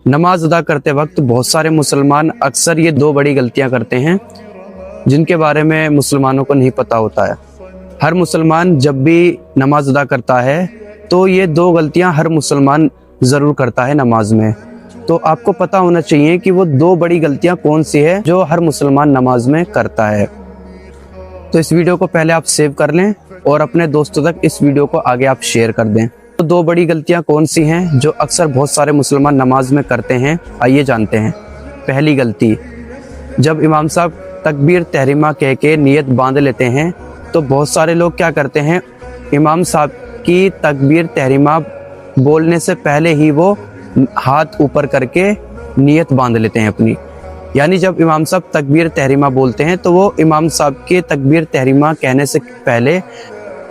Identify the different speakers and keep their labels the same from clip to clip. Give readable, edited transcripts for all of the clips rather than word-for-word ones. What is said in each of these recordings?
Speaker 1: नमाज अदा करते वक्त बहुत सारे मुसलमान अक्सर ये दो बड़ी गलतियां करते हैं जिनके बारे में मुसलमानों को नहीं पता होता है। हर मुसलमान जब भी नमाज अदा करता है तो ये दो गलतियां हर मुसलमान ज़रूर करता है नमाज में। तो आपको पता होना चाहिए कि वो दो बड़ी गलतियां कौन सी है जो हर मुसलमान नमाज में करता है। तो इस वीडियो को पहले आप सेव कर लें और अपने दोस्तों तक इस वीडियो को आगे आप शेयर कर दें। तो दो बड़ी गलतियां कौन सी हैं जो अक्सर बहुत सारे मुसलमान नमाज में करते हैं, आइए जानते हैं। पहली गलती, जब इमाम साहब तकबीर तहरीमा कह के नियत बांध लेते हैं तो बहुत सारे लोग क्या करते हैं, इमाम साहब की तकबीर तहरीमा बोलने से पहले ही वो हाथ ऊपर करके नियत बांध लेते हैं अपनी। यानी जब इमाम साहब तकबीर तहरीमा बोलते हैं तो वो इमाम साहब के तकबीर तहरीमा कहने से पहले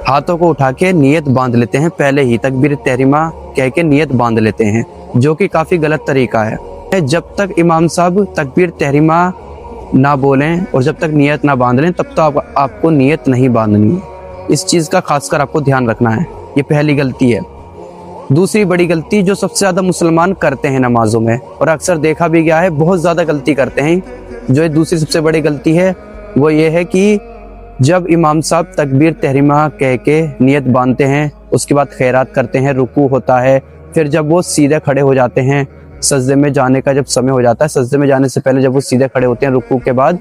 Speaker 1: हाथों को उठा के नियत बांध लेते हैं, पहले ही तकबीर तहरीमा कह के नियत बांध लेते हैं, जो कि काफ़ी गलत तरीका है। जब तक इमाम साहब तकबीर तहरीमा ना बोलें और जब तक नियत ना बांध लें तब तो आपको नियत नहीं बांधनी है। इस चीज़ का खासकर आपको ध्यान रखना है। ये पहली गलती है। दूसरी बड़ी गलती जो सबसे ज़्यादा मुसलमान करते हैं नमाजों में, और अक्सर देखा भी गया है बहुत ज़्यादा गलती करते हैं, जो ये दूसरी सबसे बड़ी गलती है वो ये है कि जब इमाम साहब तकबीर तहरीमा कह के नियत बांधते हैं, उसके बाद खैरात करते हैं, रुकू होता है, फिर जब वो सीधे खड़े हो जाते हैं, सजदे में जाने का जब समय हो जाता है, सजदे में जाने से पहले जब वो सीधे खड़े होते हैं रुकू के बाद,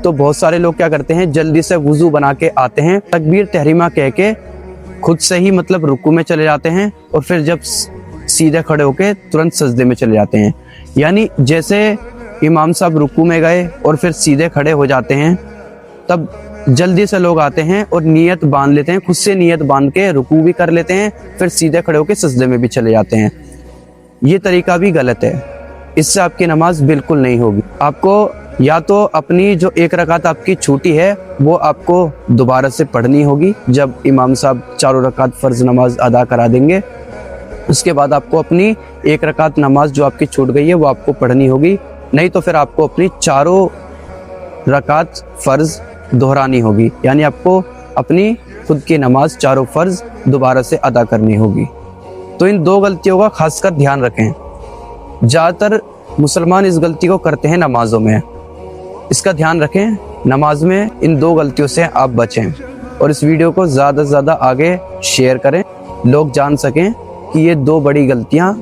Speaker 1: तो बहुत सारे लोग क्या करते हैं, जल्दी से वुजू बना के आते हैं, तकबीर तहरीमा कह के खुद से ही मतलब रुकू में चले जाते हैं और फिर जब सीधे खड़े होके तुरंत सजदे में चले जाते हैं। यानी जैसे इमाम साहब रुकू में गए और फिर सीधे खड़े हो जाते हैं, तब जल्दी से लोग आते हैं और नियत बांध लेते हैं, खुद से नियत बांध के रुकू भी कर लेते हैं, फिर सीधे खड़े होकर सजदे में भी चले जाते हैं। ये तरीका भी गलत है, इससे आपकी नमाज बिल्कुल नहीं होगी। आपको या तो अपनी जो एक रकात आपकी छूटी है वो आपको दोबारा से पढ़नी होगी, जब इमाम साहब चारों रकात फ़र्ज नमाज अदा करा देंगे उसके बाद आपको अपनी एक रकात नमाज जो आपकी छूट गई है वो आपको पढ़नी होगी, नहीं तो फिर आपको अपनी चारों रकात फ़र्ज दोहरानी होगी। यानी आपको अपनी खुद की नमाज चारों फ़र्ज दोबारा से अदा करनी होगी। तो इन दो गलतियों का खासकर ध्यान रखें। ज़्यादातर मुसलमान इस गलती को करते हैं नमाजों में, इसका ध्यान रखें। नमाज में इन दो गलतियों से आप बचें और इस वीडियो को ज़्यादा से ज़्यादा आगे शेयर करें, लोग जान सकें कि ये दो बड़ी गलतियां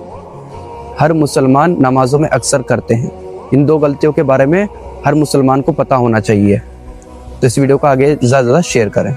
Speaker 1: हर मुसलमान नमाजों में अक्सर करते हैं। इन दो गलतियों के बारे में हर मुसलमान को पता होना चाहिए। तो इस वीडियो को आगे ज़्यादा से ज़्यादा शेयर करें।